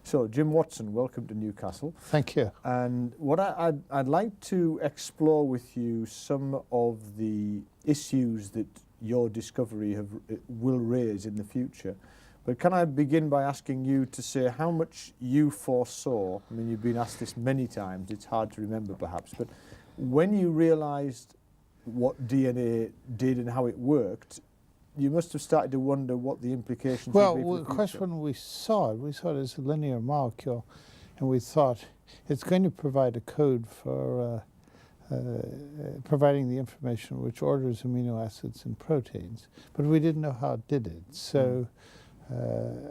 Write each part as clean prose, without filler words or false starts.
So, Jim Watson, welcome to Newcastle. Thank you. And what I'd like to explore with you some of the issues that your discovery will raise in the future. But can I begin by asking you to say how much you foresaw? I mean, you've been asked this many times, it's hard to remember perhaps, but when you realised what DNA did and how it worked, you must have started to wonder what the implications would be for the Of course, future. when we saw it as a linear molecule, and we thought it's going to provide a code for providing the information which orders amino acids and proteins, but we didn't know how it did it. So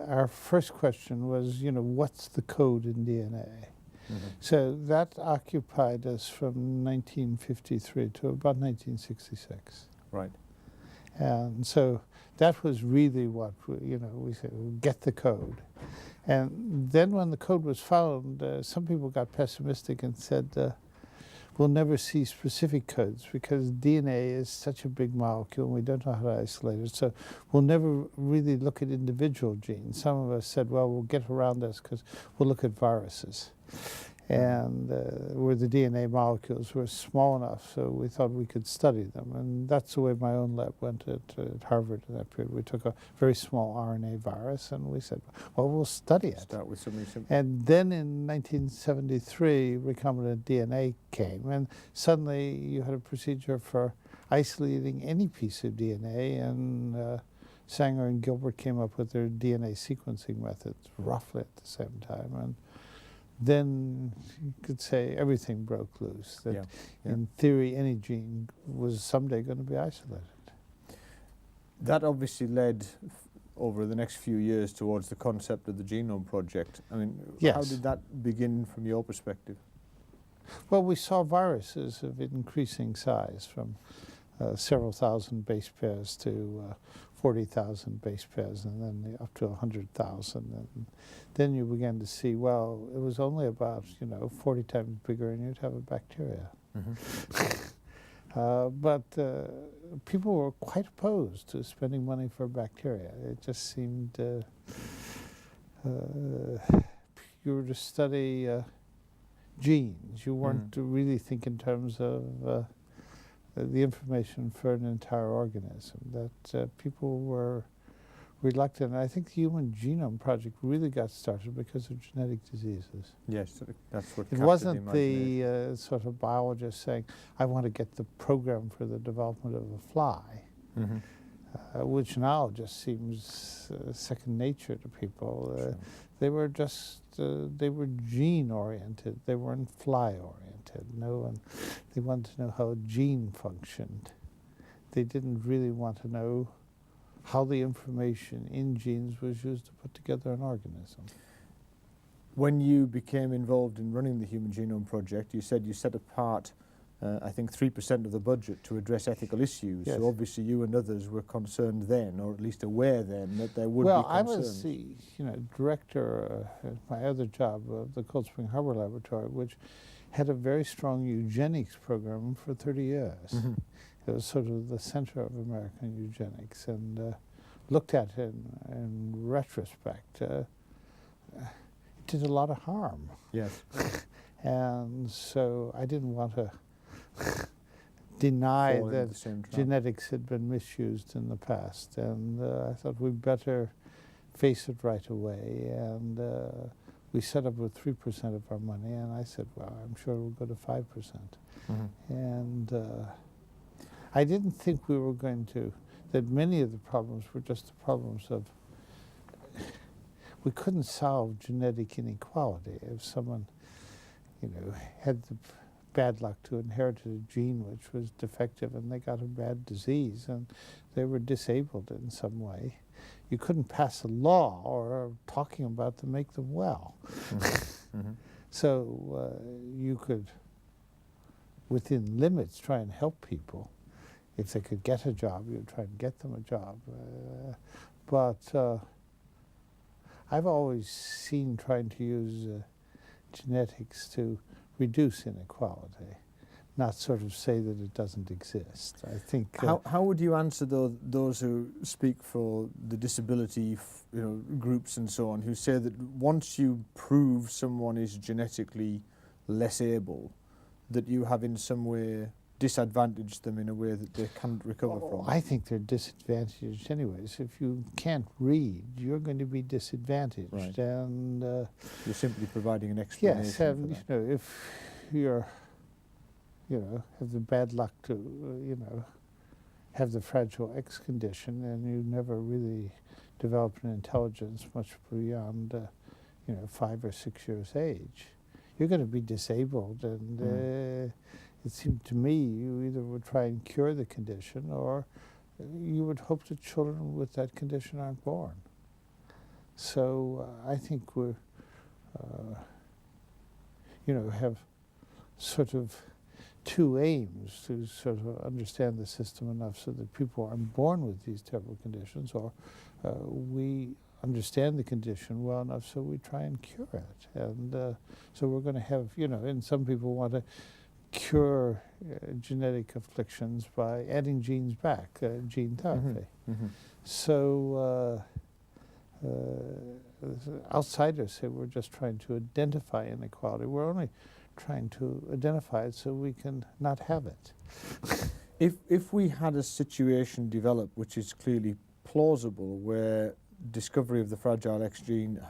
our first question was, what's the code in DNA? So that occupied us from 1953 to about 1966. Right. And so that was really what, we said, get the code. And then when the code was found, some people got pessimistic and said, we'll never see specific codes because DNA is such a big molecule and we don't know how to isolate it. So we'll never really look at individual genes. Some of us said, well, we'll get around this because we'll look at viruses. And where the DNA molecules were small enough, so we thought we could study them. And that's the way my own lab went at Harvard in that period. We took a very small RNA virus and we said, well, we'll study it. Start with something simple. And then in 1973, recombinant DNA came, and suddenly you had a procedure for isolating any piece of DNA, and Sanger and Gilbert came up with their DNA sequencing methods roughly at the same time. And then you could say everything broke loose, that in theory any gene was someday going to be isolated. That obviously led over the next few years towards the concept of the Genome Project. I mean, how did that begin from your perspective? Well, we saw viruses of increasing size from several thousand base pairs to 40,000 base pairs, and then up to 100,000. And then you began to see, well, it was only about 40 times bigger, and you'd have a bacteria. But people were quite opposed to spending money for bacteria. It just seemed you were to study genes. You weren't to really think in terms of the information for an entire organism, that people were reluctant. I think the Human Genome Project really got started because of genetic diseases. Yes, that's what it wasn't the sort of biologist saying, I want to get the program for the development of a fly, which now just seems second nature to people. Sure. They were just, they were gene-oriented, they weren't fly-oriented. They wanted to know how a gene functioned. They didn't really want to know how the information in genes was used to put together an organism. When you became involved in running the Human Genome Project, you said you set apart, I think, 3% of the budget to address ethical issues. Yes. So obviously you and others were concerned then, or at least aware then, that there would be concerns. concerns. Well, I was the director at my other job of the Cold Spring Harbor Laboratory, which had a very strong eugenics program for 30 years. It was sort of the center of American eugenics, and looked at it in retrospect. It did a lot of harm. Yes. And so I didn't want to deny that genetics had been misused in the past, and I thought we'd better face it right away. And we set up with 3% of our money, and I said, well, I'm sure we'll go to 5%. And I didn't think we were going to, that many of the problems were just the problems of, we couldn't solve genetic inequality. If someone, had the bad luck to inherit a gene which was defective and they got a bad disease and they were disabled in some way, you couldn't pass a law or talking about to make them well. So you could, within limits, try and help people. If they could get a job, you'd try and get them a job. But I've always seen trying to use genetics to reduce inequality, not sort of say that it doesn't exist. I think How would you answer those who speak for the disability groups and so on, who say that once you prove someone is genetically less able, that you have in some way disadvantaged them in a way that they can't recover from? I think they're disadvantaged anyways. If you can't read, you're going to be disadvantaged. Right. And You're simply providing an explanation. yes, for and that. if you're, have the bad luck to, have the Fragile X condition, and you never really develop an intelligence much beyond, 5 or 6 years age, you're going to be disabled. And it seemed to me you either would try and cure the condition, or you would hope that children with that condition aren't born. So I think we're, have sort of two aims: to sort of understand the system enough so that people aren't born with these terrible conditions, or we understand the condition well enough so we try and cure it. And so we're going to have, and some people want to cure genetic afflictions by adding genes back, gene therapy. So outsiders say we're just trying to identify inequality. We're only trying to identify it so we can not have it. If we had a situation develop which is clearly plausible, where discovery of the Fragile X gene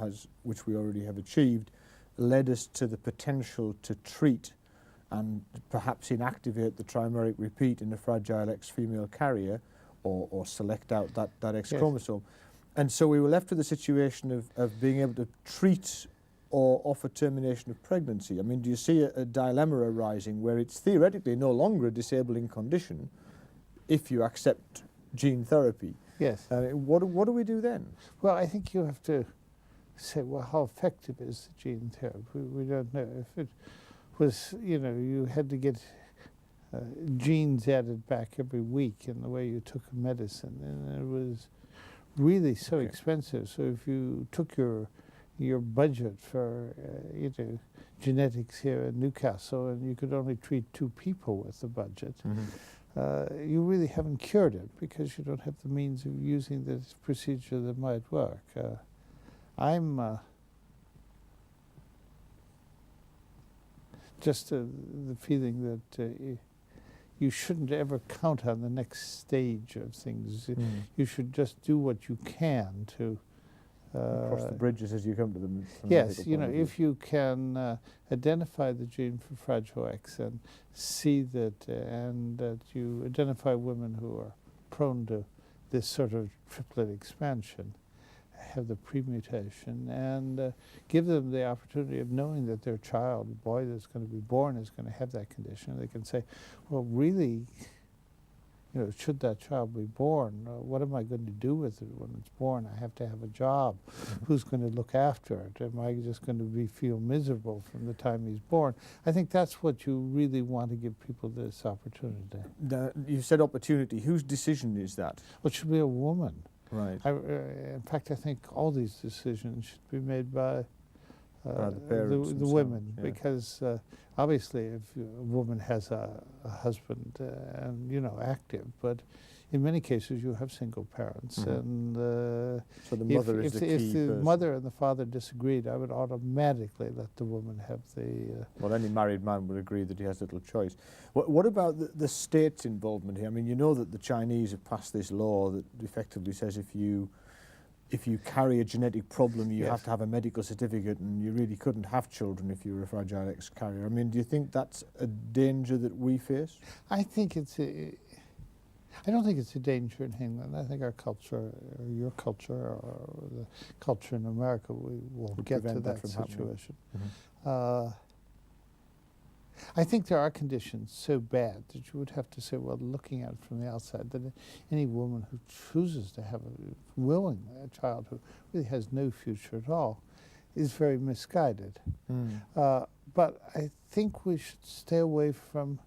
which we already have achieved, led us to the potential to treat and perhaps inactivate the trimeric repeat in the Fragile X female carrier, or select out that X chromosome. And so we were left with a situation of being able to treat or offer termination of pregnancy. I mean, do you see a dilemma arising where it's theoretically no longer a disabling condition if you accept gene therapy? Yes. What do we do then? Well, I think you have to say, well, how effective is the gene therapy? We don't know. If it was, you had to get genes added back every week in the way you took a medicine, and it was really so expensive. So if you took your budget for genetics here in Newcastle, and you could only treat 2 people with the budget, you really haven't cured it, because you don't have the means of using this procedure that might work. I'm just the feeling that you shouldn't ever count on the next stage of things. You should just do what you can to cross the bridges as you come to them. Yes, if you can identify the gene for Fragile X and see that, and that you identify women who are prone to this sort of triplet expansion, have the premutation, and give them the opportunity of knowing that their child, the boy that's going to be born, is going to have that condition. They can say, well, really, should that child be born, what am I going to do with it when it's born? I have to have a job. Who's going to look after it? Am I just going to feel miserable from the time he's born? I think that's what you really want to give people, this opportunity. You said opportunity. Whose decision is that? Well, it should be a woman. Right. In fact, I think all these decisions should be made by the parents the women, because obviously if a woman has a husband and active, but in many cases you have single parents, and so the mother is the key if the person. mother and the father disagreed, I would automatically let the woman have the well, any married man would agree that he has little choice. What about the state's involvement here? I mean, that the Chinese have passed this law that effectively says if you carry a genetic problem, you have to have a medical certificate, and you really couldn't have children if you were a Fragile X carrier. I mean, do you think that's a danger that we face? I don't think it's a danger in England. I think our culture, or your culture, or the culture in America, we will get to that situation. I think there are conditions so bad that you would have to say, well, looking at it from the outside, that any woman who chooses to have a child who really has no future at all is very misguided. But I think we should stay away from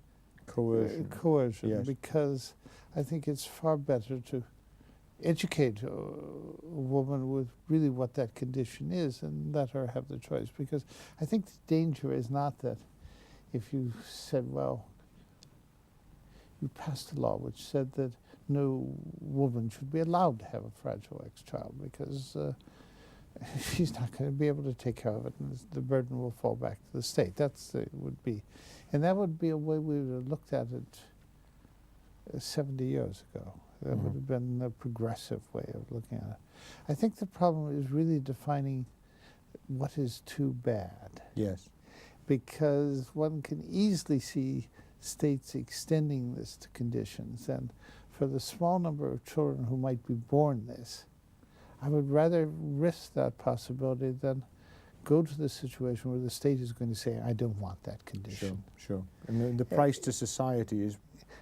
coercion, because I think it's far better to educate a woman with really what that condition is and let her have the choice. Because I think the danger is not that if you said, well, we passed a law which said that no woman should be allowed to have a Fragile X child because she's not going to be able to take care of it, and the burden will fall back to the state. Would be, and that would be a way we would have looked at it 70 years ago. That would have been a progressive way of looking at it. I think the problem is really defining what is too bad. Yes. Because one can easily see states extending this to conditions, and for the small number of children who might be born this, I would rather risk that possibility than go to the situation where the state is going to say, I don't want that condition. Sure. And the price to society is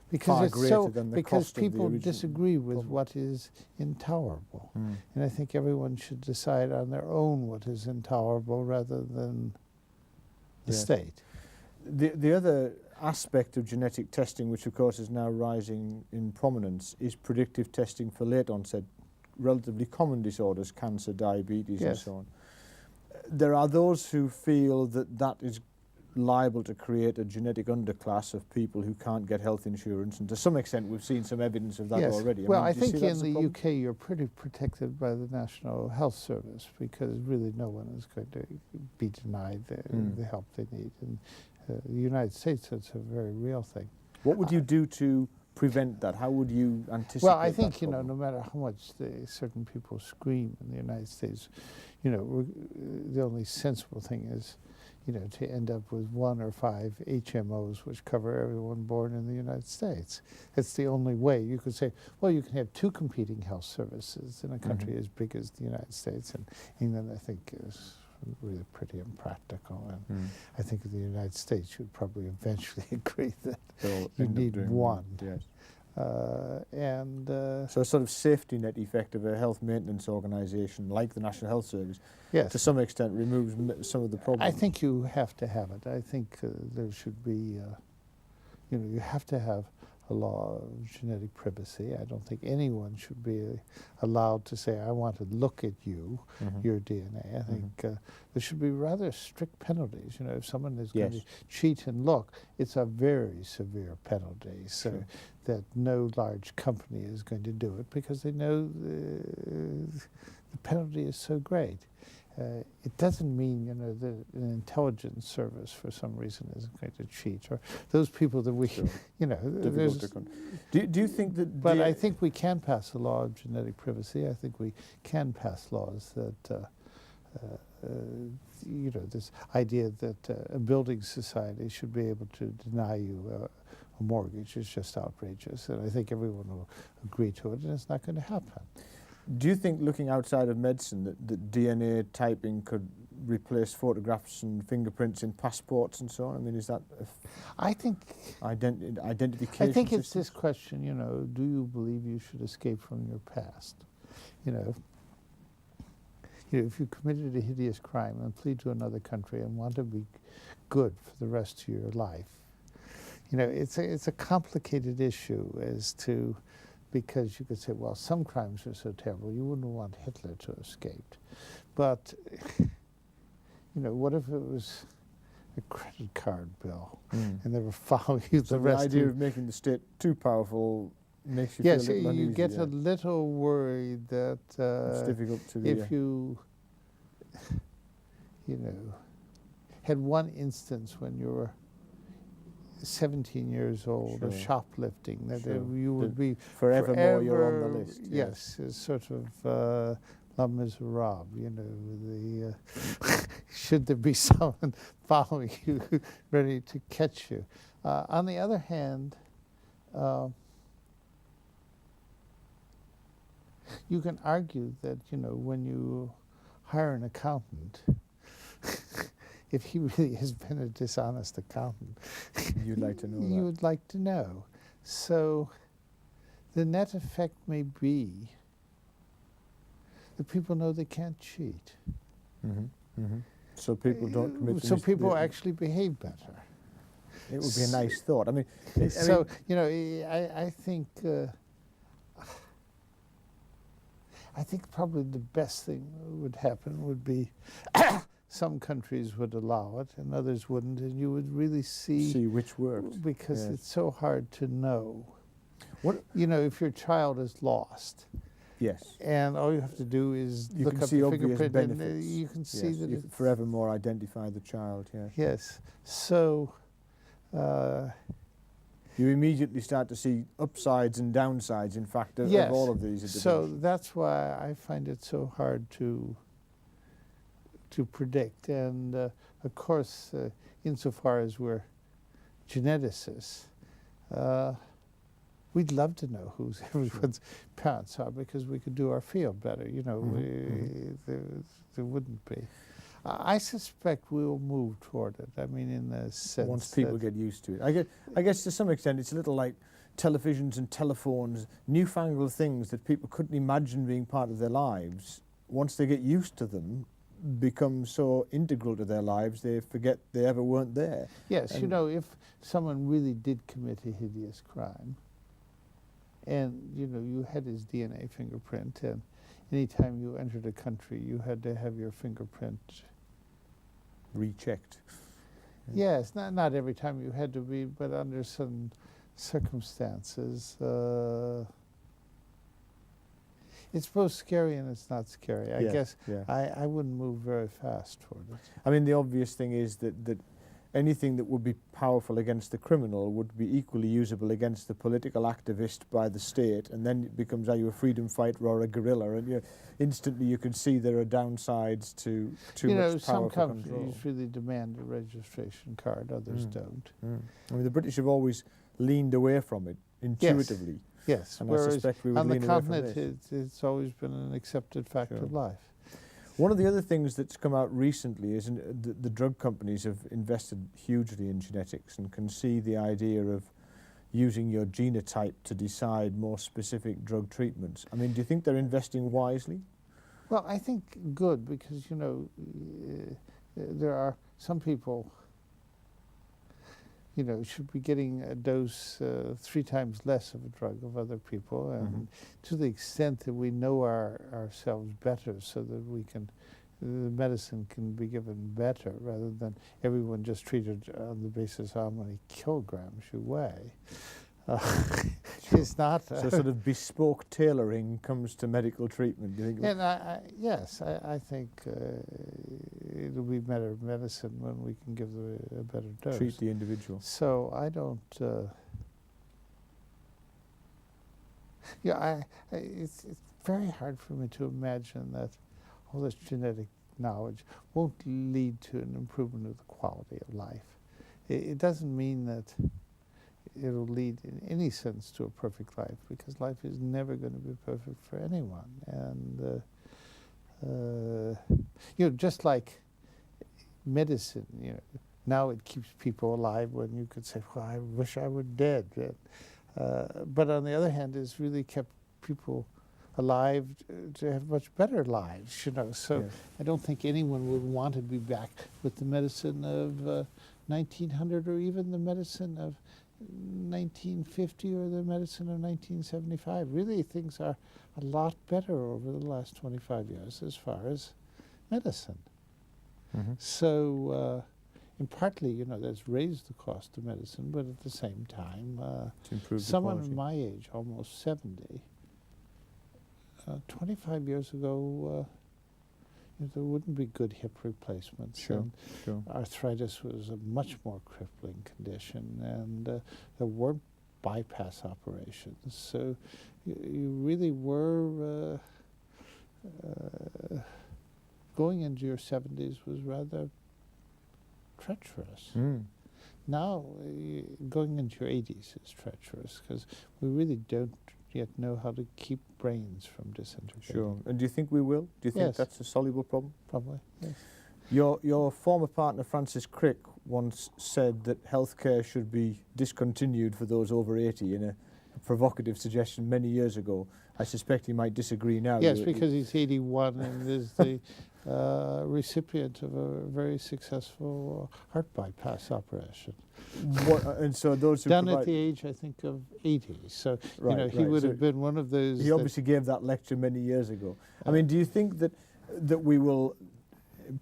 because far it's greater so, than the because cost of the people original disagree with problem. what is intolerable. And I think everyone should decide on their own what is intolerable rather than the Yes. state. The other aspect of genetic testing, which of course is now rising in prominence, is predictive testing for late onset, relatively common disorders, cancer, diabetes, and Yes. so on. There are those who feel that that is liable to create a genetic underclass of people who can't get health insurance, and to some extent we've seen some evidence of that Yes. already. Well, mean, I do you see think that in as a the problem? UK you're pretty protected by the National Health Service because really no one is going to be denied the help they need. And the United States, it's a very real thing. What would you do to prevent that? How would you anticipate Well, I that think, problem? no matter how much certain people scream in the United States, the only sensible thing is, to end up with 1 or 5 HMOs which cover everyone born in the United States. It's the only way. You could say, well, you can have 2 competing health services in a country as big as the United States, and England, I think, is really pretty impractical. And I think the United States should probably eventually agree that They'll you end up need doing one. Yes. And So a sort of safety net effect of a health maintenance organisation like the National Health Service, yes, to some extent removes some of the problems. I think you have to have it. I think there should be, you have to have a law of genetic privacy. I don't think anyone should be allowed to say, I want to look at you, your DNA. I think there should be rather strict penalties. If someone is going to cheat and look, it's a very severe penalty. So that no large company is going to do it because they know the penalty is so great. It doesn't mean, that an intelligence service for some reason isn't going to cheat, or those people that we, Difficult to do you think that? But I think we can pass a law of genetic privacy. I think we can pass laws that, this idea that a building society should be able to deny you a mortgage is just outrageous, and I think everyone will agree to it, and it's not going to happen. Do you think, looking outside of medicine, that DNA typing could replace photographs and fingerprints in passports and so on? I mean, is that I think identification I think it's system? this question, do you believe you should escape from your past? If you committed a hideous crime and flee to another country and want to be good for the rest of your life, it's a complicated issue as to, because you could say, well, some crimes are so terrible, you wouldn't want Hitler to have escaped. But, what if it was a credit card bill and they were following you So the rest idea of of making the state too powerful makes you Yes, feel a little you uneasy. get a little worried that It's difficult to if you, had one instance when you were 17 years old of Sure. shoplifting, that Sure. you would be forevermore you're on the list. Yes, it's sort of La Miserable, the should there be someone following you, ready to catch you. On the other hand, you can argue that, when you hire an accountant, if he really has been a dishonest accountant, You'd like to know you that. would like to know. So the net effect may be that people know they can't cheat. So people don't commit. So people actually behave better. It would be a nice thought. I mean, So, I think probably the best thing that would happen would be some countries would allow it and others wouldn't, and you would really See which worked. because Yes. it's so hard to know. What? You know, if your child is lost, Yes. and all you have to do is You look can up see the obvious fingerprint, and benefits. you can see Yes, that you it's can forevermore identify the child. Yes. Yes. So, You immediately start to see upsides and downsides, in fact, of yes. all of these. So that's why I find it so hard to predict. And of course, insofar as we're geneticists, we'd love to know who everyone's parents are because we could do our field better. You know, there wouldn't be. I suspect we'll move toward it. I mean, in the sense Once people that get used to it. I guess to some extent it's a little like televisions and telephones, newfangled things that people couldn't imagine being part of their lives. Once they get used to them, become so integral to their lives, they forget they ever weren't there. yes, you and- know, if someone really did commit a hideous crime, and you know, you had his DNA fingerprint, and anytime you entered a country, you had to have your fingerprint. Rechecked. Yes, not every time you had to be, but under some circumstances. It's both scary and it's not scary. I Yeah, guess yeah. I wouldn't move very fast toward it. I mean, the obvious thing is that anything that would be powerful against the criminal would be equally usable against the political activist by the state, and then it becomes, are you a freedom fighter or a guerrilla? And instantly you can see there are downsides to too You know, much some power for companies control. really demand a registration card, others don't. I mean, the British have always leaned away from it intuitively, Yes, and I whereas suspect we would on the lean away from continent this. it's always been an accepted fact Sure. of life. One of the other things that's come out recently is the drug companies have invested hugely in genetics and can see the idea of using your genotype to decide more specific drug treatments. I mean, do you think they're investing wisely? Well, I think good because, you know, there are some people, you know, should be getting a dose 3 times less of a drug of other people. And to the extent that we know ourselves better so that we can, the medicine can be given better rather than everyone just treated on the basis of how many kilograms you weigh. It's not. So sort of bespoke tailoring comes to medical treatment. Do you think? And yes, I think it'll be better medicine when we can give a better dose. Treat the individual. So I don't. Yeah, it's very hard for me to imagine that all this genetic knowledge won't lead to an improvement of the quality of life. It doesn't mean that it'll lead in any sense to a perfect life, because life is never going to be perfect for anyone. And you know, just like medicine, you know, now it keeps people alive when you could say, well, I wish I were dead. But on the other hand, it's really kept people alive to have much better lives, you know. So Yes. I don't think anyone would want to be back with the medicine of 1900 or even the medicine of 1950 or the medicine of 1975. Really, things are a lot better over the last 25 years as far as medicine. So, and partly, you know, that's raised the cost of medicine, but at the same time, To improve the someone quality. my age, almost 70, 25 years ago, there wouldn't be good hip replacements. Sure, And sure. arthritis was a much more crippling condition, and there weren't bypass operations. So you really were going into your 70s was rather treacherous. Now, going into your 80s is treacherous because we really don't yet know how to keep brains from disintegrating. Sure. And do you think we will? Do you think Yes. that's a soluble problem? Probably, yes. Your former partner Francis Crick once said that healthcare should be discontinued for those over 80 in a provocative suggestion many years ago. I suspect he might disagree now. Yes, because he's 81 and is the recipient of a very successful heart bypass operation. And so those who Done at provide, the age, I think, of 80. So, Right, you know, he right. would So have been one of those. he that- obviously gave that lecture many years ago. I mean, do you think that we will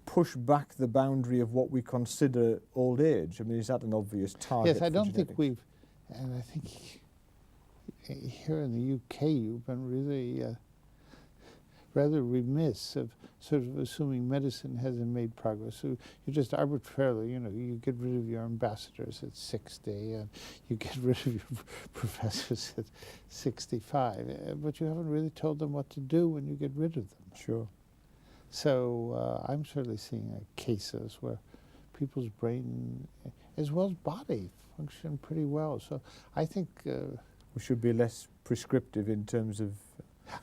push back the boundary of what we consider old age? I mean, is that an obvious target? Yes, I for don't think genetics? we've, and I think here in the UK you've been really rather remiss of sort of assuming medicine hasn't made progress. So you just arbitrarily, you get rid of your ambassadors at 60 and you get rid of your professors at 65, but you haven't really told them what to do when you get rid of them. Sure. So I'm certainly seeing cases where people's brain as well as body function pretty well. So I think We should be less prescriptive in terms of,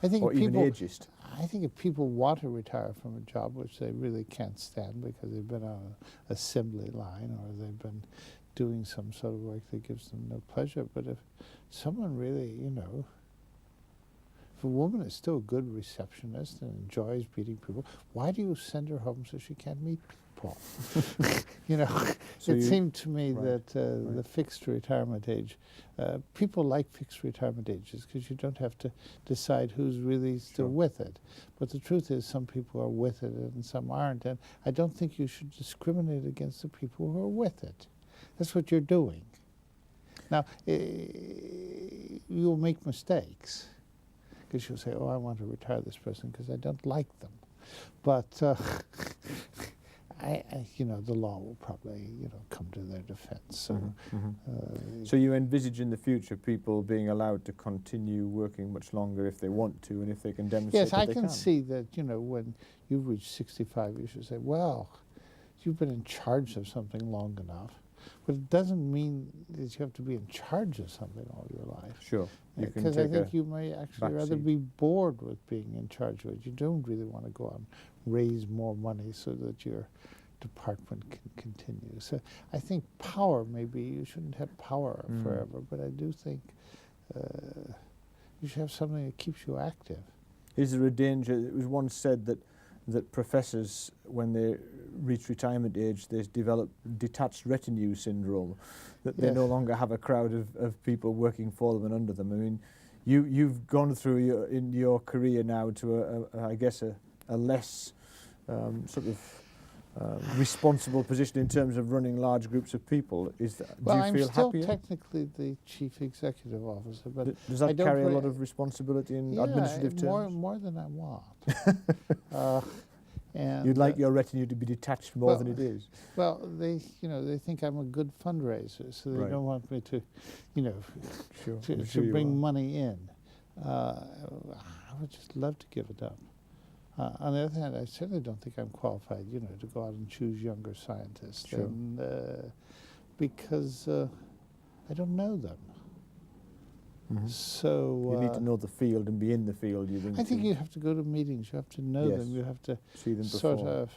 I think or if even people, ageist. I think if people want to retire from a job which they really can't stand because they've been on an assembly line or they've been doing some sort of work that gives them no pleasure, but if someone really, if a woman is still a good receptionist and enjoys meeting people, why do you send her home so she can't meet people? So It you- seemed to me right, that the fixed retirement age, people like fixed retirement ages because you don't have to decide who's really still Sure. with it. But the truth is some people are with it and some aren't. And I don't think you should discriminate against the people who are with it. That's what you're doing. Now, you'll make mistakes because you'll say, oh, I want to retire this person because I don't like them. But the law will probably, come to their defense. So, So you envisage in the future people being allowed to continue working much longer if they want to and if they can demonstrate yes, that I they can see that, when you reach 65, you should say, well, you've been in charge of something long enough. But it doesn't mean that you have to be in charge of something all your life. Sure. You can Because I take think a you may actually back rather seat. be bored with being in charge of it. You don't really want to go out and raise more money so that your department can continue. So I think power, maybe you shouldn't have power forever, but I do think you should have something that keeps you active. Is there a danger? It was once said that professors, when they reach retirement age, they develop detached retinue syndrome, that they Yes. no longer have a crowd of people working for them and under them. I mean, you've gone through in your career now to I guess a less sort of responsible position in terms of running large groups of people. Do Well, you I'm feel still happier? technically the chief executive officer, but Does I that don't carry a really- lot of responsibility in yeah, administrative more, terms? more than I want. And You'd like your retinue to be detached more than well, it is. well, they think I'm a good fundraiser, so they Right. don't want me to, Sure. to, I'm to sure you bring are. money in. I would just love to give it up. On the other hand, I certainly don't think I'm qualified, to go out and choose younger scientists, Sure. and, because I don't know them. Mhm. So You need to know the field and be in the field. You think? I think to you have to go to meetings. You have to know Yes. them. You have to see them sort perform. of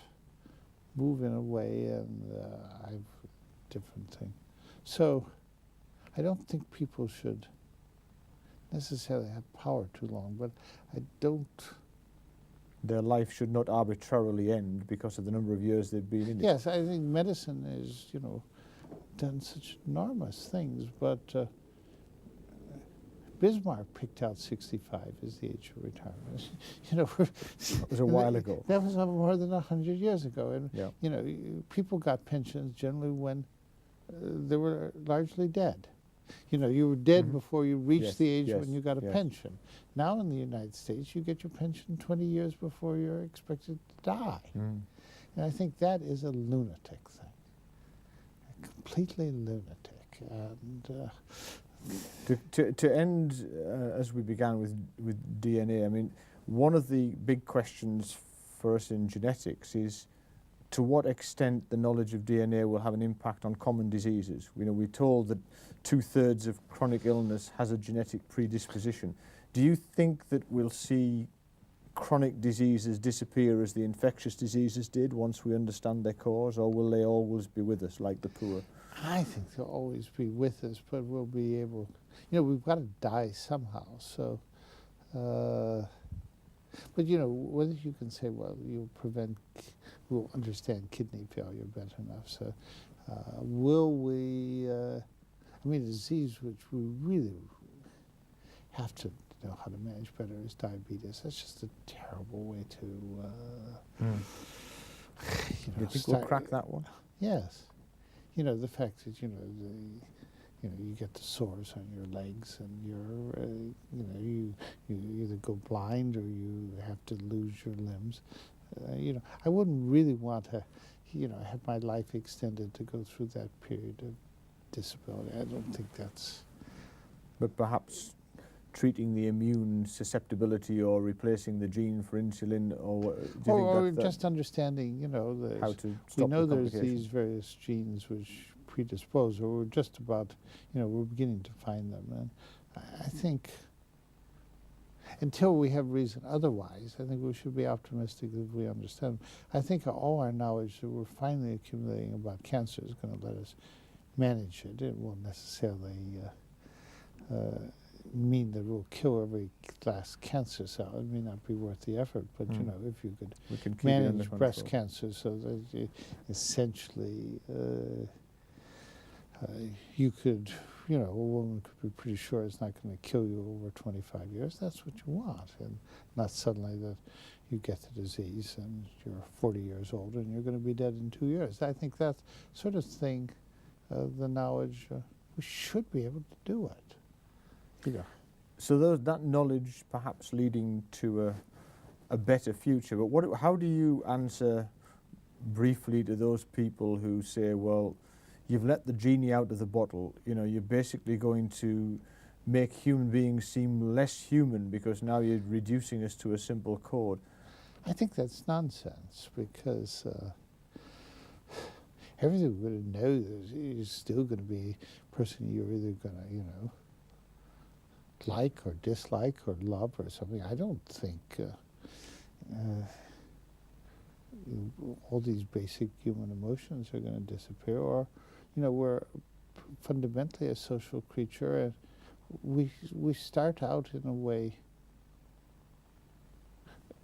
move in a way, and I've different thing. So I don't think people should necessarily have power too long, but I don't. Their life should not arbitrarily end because of the number of years they've been in it. Yes, I think medicine is, done such enormous things, but Bismarck picked out 65 as the age of retirement. That was a while ago. That was more than 100 years ago, and Yeah. people got pensions generally when they were largely dead. You were dead Mhm. before you reached Yes, the age yes, when you got a yes. pension. Now in the United States, you get your pension 20 years before you're expected to die. Mm. And I think that is a lunatic thing, completely lunatic. And To end as we began with DNA, I mean, one of the big questions for us in genetics is to what extent the knowledge of DNA will have an impact on common diseases. We're told that 2/3 of chronic illness has a genetic predisposition. Do you think that we'll see chronic diseases disappear as the infectious diseases did once we understand their cause, or will they always be with us like the poor? I think they'll always be with us, but we'll be able, we've got to die somehow. So, but whether you can say, well, we'll understand kidney failure better enough. So, will we? A disease which we really have to know how to manage better is diabetes. That's just a terrible way to Do you think we'll crack that one? Yes. You know, the fact that, you get the sores on your legs and you either go blind or you have to lose your limbs. I wouldn't really want to, have my life extended to go through that period of disability. I don't think that's... But perhaps treating the immune susceptibility or replacing the gene for insulin, or do you Or think that's just understanding, how to we stop know the there's complications? these various genes which predispose, or we're just about, we're beginning to find them. And I think until we have reason otherwise, I think we should be optimistic that we understand. I think all our knowledge that we're finally accumulating about cancer is going to let us manage it. It won't necessarily mean that we'll kill every last cancer cell. It may not be worth the effort, but if you could We can keep it under manage control. breast cancer so that essentially you could, a woman could be pretty sure it's not going to kill you over 25 years. That's what you want, and not suddenly that you get the disease and you're 40 years old and you're going to be dead in 2 years. I think that sort of thing, the knowledge, we should be able to do it. So that knowledge perhaps leading to a better future. But how do you answer briefly to those people who say, well, you've let the genie out of the bottle, you're basically going to make human beings seem less human because now you're reducing us to a simple code? I think that's nonsense, because everything we're going to know is still going to be a person you're either going to, like or dislike or love or something. I don't think all these basic human emotions are going to disappear. Or, we're fundamentally a social creature, and we start out in a way,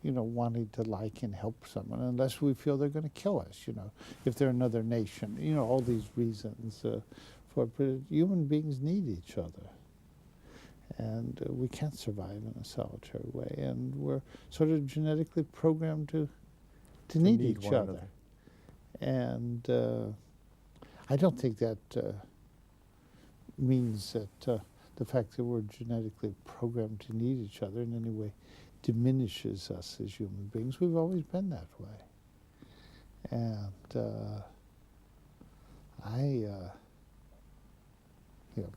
wanting to like and help someone, unless we feel they're going to kill us. If they're another nation, all these reasons for it. But human beings need each other. And we can't survive in a solitary way, and we're sort of genetically programmed to need each one other. And I don't think that means that the fact that we're genetically programmed to need each other in any way diminishes us as human beings. We've always been that way. And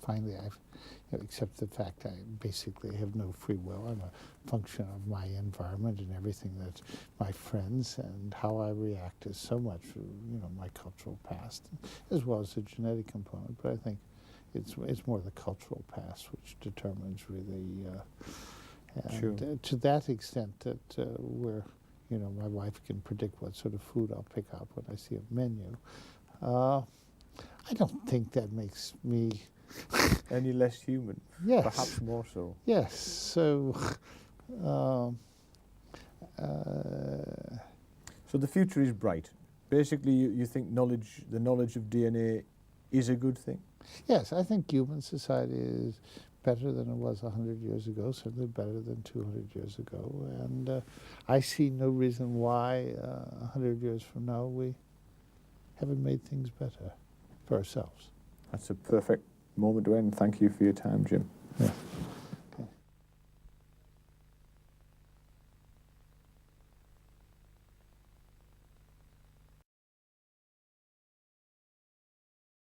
finally I've accept the fact I basically have no free will. I'm a function of my environment, and everything that my friends and how I react is so much, my cultural past, as well as the genetic component. But I think it's more the cultural past which determines really. And to that extent, that where my wife can predict what sort of food I'll pick up when I see a menu. I don't think that makes me any less human. Yes. Perhaps more so. Yes. So. So the future is bright. Basically, you think the knowledge of DNA is a good thing? Yes, I think human society is better than it was 100 years ago, certainly better than 200 years ago. And I see no reason why 100 years from now we haven't made things better for ourselves. That's a perfect moment to end. Thank you for your time, Jim. Yeah.